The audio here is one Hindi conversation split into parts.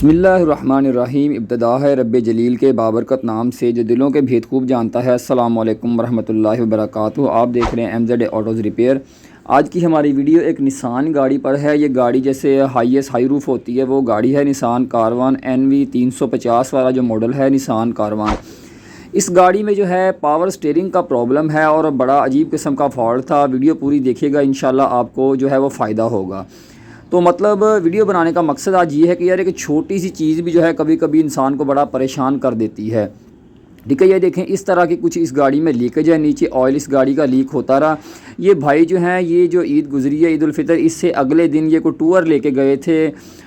बिस्मिल्लाहिर्रहमानिर्रहीम। इब्तिदा है रब्बे जलील के बाबरकत नाम से जो दिलों के भेद खूब जानता है। अस्सलामु अलैकुम रहमतुल्लाहि व बरकातुहू। आप देख रहे हैं MZ ऑटोज़ रिपेयर। आज की हमारी वीडियो एक निसान गाड़ी पर है। ये गाड़ी जैसे हाई रूफ़ होती है वो गाड़ी है निसान कारवान NV 350 वाला जो मॉडल है निसान कारवान। इस गाड़ी में जो है पावर स्टीयरिंग का प्रॉब्लम है और बड़ा अजीब किस्म का फॉल्ट था। वीडियो पूरी देखिएगा, इंशाल्लाह आपको जो है वो फ़ायदा होगा। तो मतलब वीडियो बनाने का मकसद आज ये है कि यार एक छोटी सी चीज़ भी जो है कभी कभी इंसान को बड़ा परेशान कर देती है। ठीक है, ये देखें इस तरह की कुछ इस गाड़ी में लीकेज है। नीचे ऑयल इस गाड़ी का लीक होता रहा। ये भाई जो हैं ये जो ईद गुजरी है, ईद उल फितर, इससे अगले दिन ये कोई टूर लेके गए थे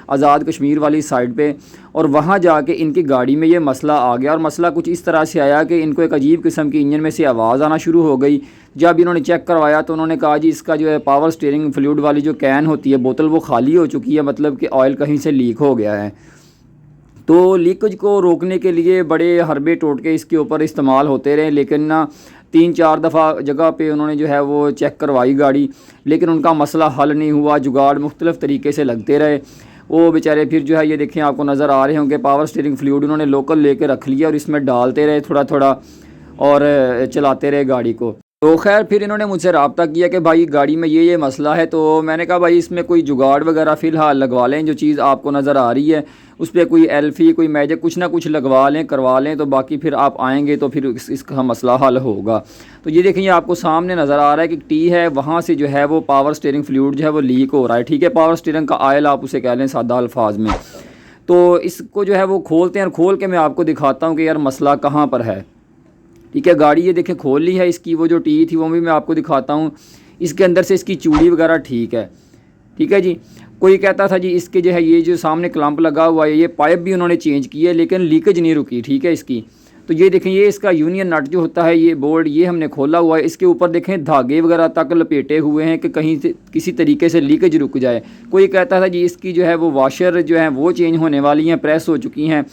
आज़ाद कश्मीर वाली साइड पे, और वहाँ जाके इनकी गाड़ी में ये मसला आ गया। और मसला कुछ इस तरह से आया कि इनको एक अजीब किस्म की इंजन में से आवाज़ आना शुरू हो गई। जब इन्होंने चेक करवाया तो उन्होंने कहा जी इसका जो है पावर स्टीयरिंग फ्लूइड वाली जो कैन होती है बोतल वो खाली हो चुकी है, मतलब कि ऑयल कहीं से लीक हो गया है। तो लीकेज को रोकने के लिए बड़े हरबे टोटके इसके ऊपर इस्तेमाल होते रहे, लेकिन ना 3-4 दफ़ा जगह पे उन्होंने जो है वो चेक करवाई गाड़ी, लेकिन उनका मसला हल नहीं हुआ। जुगाड़ मुख्तलिफ़ तरीके से लगते रहे। वो बेचारे फिर जो है ये देखें आपको नज़र आ रहे होंगे पावर स्टीयरिंग फ्लूइड उन्होंने लोकल लेके रख लिया और इसमें डालते रहे थोड़ा थोड़ा और चलाते रहे गाड़ी को। तो खैर फिर इन्होंने मुझसे रब्ता किया कि भाई गाड़ी में ये मसला है। तो मैंने कहा भाई इसमें कोई जुगाड़ वगैरह फ़िलहाल लगवा लें, जो चीज़ आपको नज़र आ रही है उस पर कोई एल्फ़ी कोई मैजिक कुछ ना कुछ लगवा लें करवा लें, तो बाकी फिर आप आएंगे तो फिर इसका मसला हल होगा। तो ये देखें ये आपको सामने नज़र आ रहा है कि टी है, वहाँ से जो है वो पावर स्टीयरिंग फ्लूइड जो है वो लीक हो रहा है। ठीक है, पावर स्टीयरिंग का आयल आप उसे कह लें सादा अल्फाज में। तो इसको जो है वो खोलते हैं और खोल के मैं आपको दिखाता हूँ कि यार मसला कहाँ पर है। ठीक है, गाड़ी ये देखें खोल ली है, इसकी वो जो टी थी वो भी मैं आपको दिखाता हूँ। इसके अंदर से इसकी चूड़ी वगैरह ठीक है। ठीक है जी, कोई कहता था जी इसके जो है ये जो सामने क्लम्प लगा हुआ है ये पाइप भी उन्होंने चेंज की है लेकिन लीकेज नहीं रुकी। ठीक है इसकी, तो ये देखें ये इसका यूनियन नट जो होता है ये बोल्ट ये हमने खोला हुआ है। इसके ऊपर देखें धागे वगैरह तक लपेटे हुए हैं कि कहीं से किसी तरीके से लीकेज रुक जाए। कोई कहता था जी इसकी जो है वो वाशर जो है वो चेंज होने वाली हैं, प्रेस हो चुकी हैं।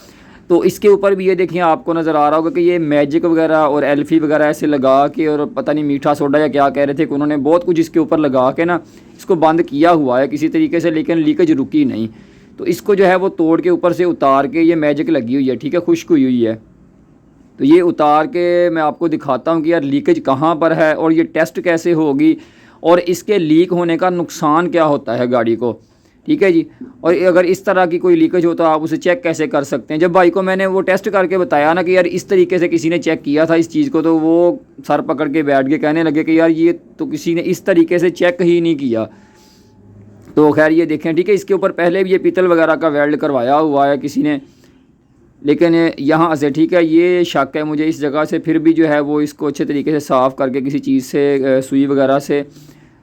तो इसके ऊपर भी ये देखिए आपको नज़र आ रहा होगा कि ये मैजिक वगैरह और एल्फ़ी वगैरह ऐसे लगा के और पता नहीं मीठा सोडा या क्या कह रहे थे कि उन्होंने बहुत कुछ इसके ऊपर लगा के ना इसको बंद किया हुआ है किसी तरीके से, लेकिन लीकेज रुकी नहीं। तो इसको जो है वो तोड़ के ऊपर से उतार के, ये मैजिक लगी हुई है ठीक है, खुश्क हुई है, तो ये उतार के मैं आपको दिखाता हूँ कि यार लीकेज कहाँ पर है और ये टेस्ट कैसे होगी और इसके लीक होने का नुकसान क्या होता है गाड़ी को। ठीक है जी, और अगर इस तरह की कोई लीकेज हो तो आप उसे चेक कैसे कर सकते हैं। जब भाई को मैंने वो टेस्ट करके बताया ना कि यार इस तरीके से किसी ने चेक किया था इस चीज़ को, तो वो सर पकड़ के बैठ के कहने लगे कि यार ये तो किसी ने इस तरीके से चेक ही नहीं किया। तो खैर ये देखें ठीक है, इसके ऊपर पहले भी ये पीतल वगैरह का वेल्ड करवाया हुआ है किसी ने, लेकिन यहाँ से ठीक है ये शक है मुझे इस जगह से। फिर भी जो है वो इसको अच्छे तरीके से साफ़ करके किसी चीज़ से सुई वगैरह से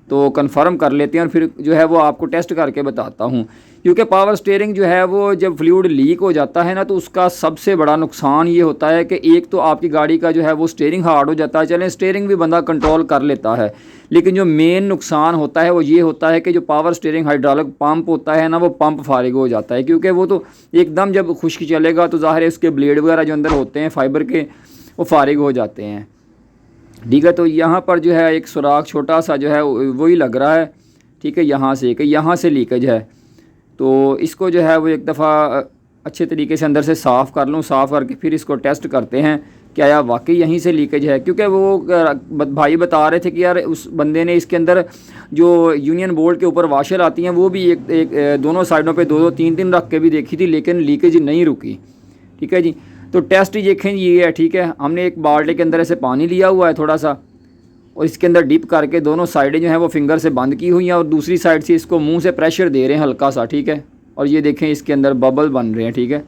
तो कंफर्म कर लेते हैं और फिर जो है वो आपको टेस्ट करके बताता हूँ। क्योंकि पावर स्टीयरिंग जो है वो जब फ्लूइड लीक हो जाता है ना तो उसका सबसे बड़ा नुकसान ये होता है कि एक तो आपकी गाड़ी का जो है वो स्टीयरिंग हार्ड हो जाता है। चलें स्टीयरिंग भी बंदा कंट्रोल कर लेता है, लेकिन जो मेन नुकसान होता है वो ये होता है कि जो पावर स्टीयरिंग हाइड्रोलिक पंप होता है ना वो पंप फारिग हो जाता है। क्योंकि वो तो एकदम जब खुश्क चलेगा तो ज़ाहिर है उसके ब्लेड वगैरह जो अंदर होते हैं फाइबर के वो फारिग हो जाते हैं। ठीक है, तो यहाँ पर जो है एक सुराख छोटा सा जो है वही लग रहा है। ठीक है, यहाँ से कि यहाँ से लीकेज है, तो इसको जो है वो एक दफ़ा अच्छे तरीके से अंदर से साफ़ कर लूँ। साफ़ करके फिर इसको टेस्ट करते हैं क्या यार वाकई यहीं से लीकेज है। क्योंकि वो भाई बता रहे थे कि यार उस बंदे ने इसके अंदर जो यूनियन बोल्ट के ऊपर वाशर आती हैं वो भी एक दोनों साइडों पे 2-3 रख के भी देखी थी लेकिन लीकेज नहीं रुकी। ठीक है जी, तो टेस्ट देखें ये है। ठीक है, हमने एक बाल्टी के अंदर ऐसे पानी लिया हुआ है थोड़ा सा और इसके अंदर डिप करके दोनों साइडें जो हैं वो फिंगर से बंद की हुई हैं और दूसरी साइड से इसको मुंह से प्रेशर दे रहे हैं हल्का सा। ठीक है, और ये देखें इसके अंदर बबल बन रहे हैं। ठीक है,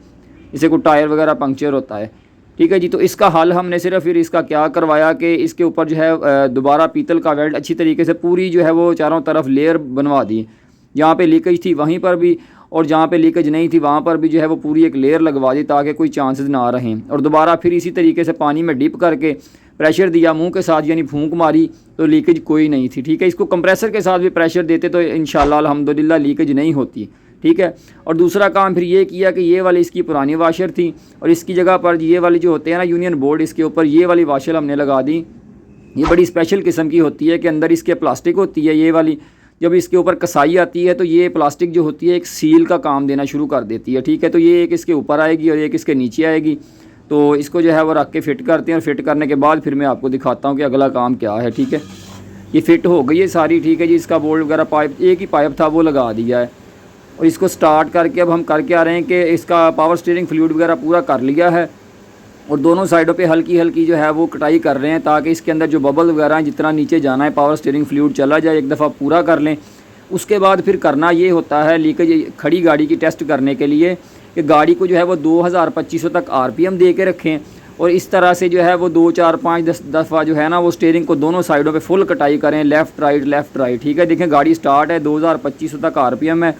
इसे कोई टायर वगैरह पंक्चर होता है। ठीक है जी, तो इसका हल हमने सिर्फ फिर इसका क्या करवाया कि इसके ऊपर जो है दोबारा पीतल का वेल्ड अच्छी तरीके से पूरी जो है वो चारों तरफ लेयर बनवा दी। जहाँ पे लीकेज थी वहीं पर भी और जहाँ पे लीकेज नहीं थी वहाँ पर भी जो है वो पूरी एक लेयर लगवा दी ताकि कोई चांसेस ना रहें। और दोबारा फिर इसी तरीके से पानी में डिप करके प्रेशर दिया मुंह के साथ यानी फूंक मारी तो लीकेज कोई नहीं थी। ठीक है, इसको कंप्रेसर के साथ भी प्रेशर देते तो इंशाल्लाह अल्हम्दुलिल्लाह लीकेज नहीं होती। ठीक है, और दूसरा काम फिर ये किया कि ये वाली इसकी पुरानी वाशर थी और इसकी जगह पर ये वाली जो होते हैं ना यूनियन बोर्ड इसके ऊपर ये वाली वाशर हमने लगा दी। ये बड़ी स्पेशल किस्म की होती है कि अंदर इसके प्लास्टिक होती है ये वाली, जब इसके ऊपर कसाई आती है तो ये प्लास्टिक जो होती है एक सील का काम देना शुरू कर देती है, ठीक है। तो ये एक इसके ऊपर आएगी और एक इसके नीचे आएगी। तो इसको जो है वो रख के फ़िट करते हैं और फिट करने के बाद फिर मैं आपको दिखाता हूँ कि अगला काम क्या है, ठीक है। ये फ़िट हो गई है सारी, ठीक है जी। इसका बोल्ट वगैरह पाइप, एक ही पाइप था वो लगा दिया है और इसको स्टार्ट करके अब हम करके आ रहे हैं कि इसका पावर स्टीयरिंग फ्लूइड वगैरह पूरा कर लिया है और दोनों साइडों पे हल्की हल्की जो है वो कटाई कर रहे हैं ताकि इसके अंदर जो बबल वगैरह हैं जितना नीचे जाना है पावर स्टीयरिंग फ्लूइड चला जाए, एक दफ़ा पूरा कर लें। उसके बाद फिर करना ये होता है लीकेज खड़ी गाड़ी की टेस्ट करने के लिए कि गाड़ी को जो है वो 2200 तक RPM दे के रखें और इस तरह से जो है वो 2 4 5 10 दफ़ा जो है ना वो स्टीयरिंग को दोनों साइडों पे फुल कटाई करें, लेफ़्ट राइट, ठीक है। देखें गाड़ी स्टार्ट है, 2200 तक RPM है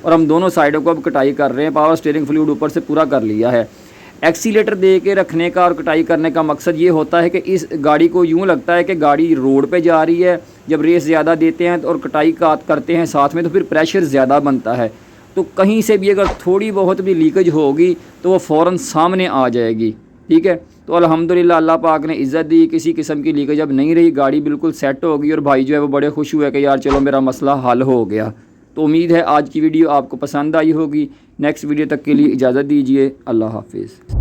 और हम दोनों साइडों को अब कटाई कर रहे हैं। पावर स्टीयरिंग फ्लूइड ऊपर से पूरा कर लिया है। एक्सीलेटर दे के रखने का और कटाई करने का मकसद ये होता है कि इस गाड़ी को यूँ लगता है कि गाड़ी रोड पे जा रही है। जब रेस ज़्यादा देते हैं और कटाई का करते हैं साथ में तो फिर प्रेशर ज़्यादा बनता है, तो कहीं से भी अगर थोड़ी बहुत भी लीकेज होगी तो वो फ़ौरन सामने आ जाएगी, ठीक है। तो अल्हम्दुलिल्लाह अल्लाह पाक ने इज़्ज़त दी, किसी किस्म की लीकेज अब नहीं रही, गाड़ी बिल्कुल सेट हो गई और भाई जो है वो बड़े खुश हुए कि यार चलो मेरा मसला हल हो गया। तो उम्मीद है आज की वीडियो आपको पसंद आई होगी। नेक्स्ट वीडियो तक के लिए इजाज़त दीजिए। अल्लाह हाफिज़।